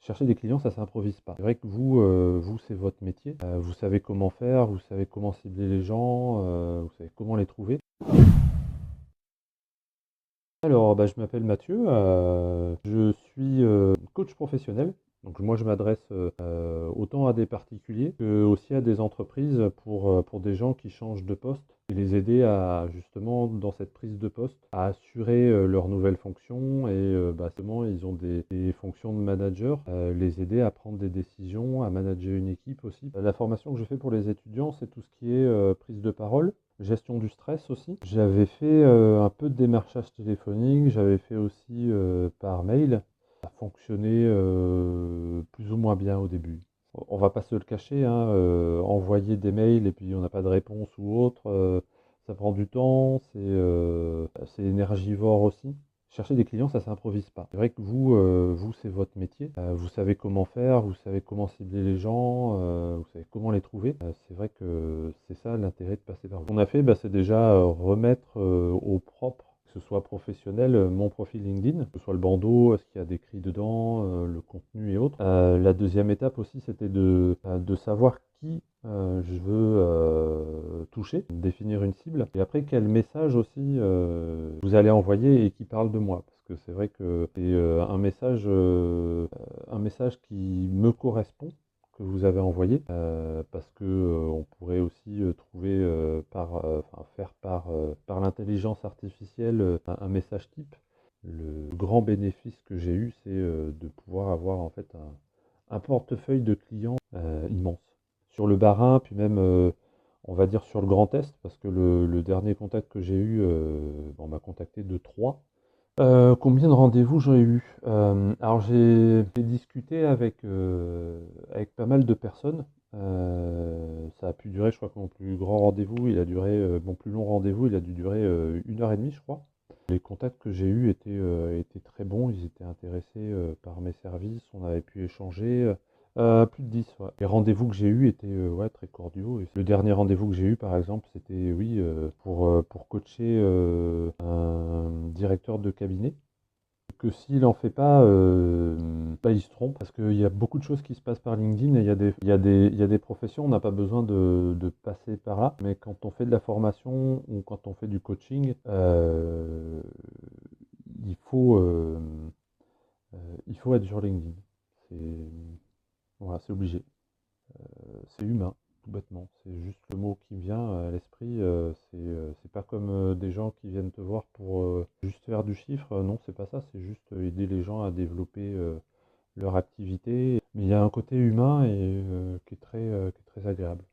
Chercher des clients, ça s'improvise pas. C'est vrai que vous c'est votre métier. Vous savez comment faire, vous savez comment cibler les gens, vous savez comment les trouver. Alors, je m'appelle Mathieu, je suis coach professionnel. Donc moi, je m'adresse autant à des particuliers que aussi à des entreprises pour des gens qui changent de poste et les aider à justement dans cette prise de poste à assurer leurs nouvelles fonctions et justement ils ont des fonctions de manager, les aider à prendre des décisions, à manager une équipe aussi. La formation que je fais pour les étudiants, c'est tout ce qui est prise de parole. Gestion du stress aussi. J'avais fait un peu de démarchage téléphonique, j'avais fait aussi par mail. Ça fonctionnait plus ou moins bien au début. On va pas se le cacher, hein, envoyer des mails et puis on n'a pas de réponse ou autre, ça prend du temps, c'est énergivore aussi. Chercher des clients, ça s'improvise pas. C'est vrai que vous c'est votre métier. Vous savez comment faire, vous savez comment cibler les gens, vous savez comment les trouver. C'est vrai que c'est ça l'intérêt de passer par vous. Ce qu'on a fait, c'est déjà remettre au propre, que ce soit professionnel, mon profil LinkedIn, que ce soit le bandeau, ce qu'il y a d'écrit dedans, le contenu et autres. La deuxième étape aussi, c'était de savoir qui je veux toucher, définir une cible, et après quel message aussi vous allez envoyer et qui parle de moi, parce que c'est vrai que c'est un message qui me correspond que vous avez envoyé, parce que on pourrait aussi trouver faire par l'intelligence artificielle un message type. Le grand bénéfice que j'ai eu, c'est de pouvoir avoir en fait un portefeuille de clients immense. Sur le Bas-Rhin, puis même, on va dire sur le Grand Est, parce que le dernier contact que j'ai eu, on m'a contacté de Troyes. Combien de rendez-vous j'ai eu? Alors j'ai discuté avec pas mal de personnes. Ça a pu durer, je crois que mon plus grand rendez-vous, il a duré, mon plus long rendez-vous, il a dû durer 1 heure et demie, je crois. Les contacts que j'ai eus étaient très bons, ils étaient intéressés par mes services, on avait pu échanger. Plus de 10, ouais. Les rendez-vous que j'ai eus étaient ouais, très cordiaux. Et le dernier rendez-vous que j'ai eu, par exemple, c'était oui, pour coacher un directeur de cabinet. Que s'il en fait pas, il se trompe parce qu'il y a beaucoup de choses qui se passent par LinkedIn et il y a des professions, on n'a pas besoin de passer par là. Mais quand on fait de la formation ou quand on fait du coaching, il faut, euh, il faut être sur LinkedIn. C'est voilà, c'est obligé. C'est humain, tout bêtement. C'est juste le mot qui me vient à l'esprit. C'est pas comme des gens qui viennent te voir pour juste faire du chiffre. Non, c'est pas ça. C'est juste aider les gens à développer leur activité. Mais il y a un côté humain et qui est très agréable.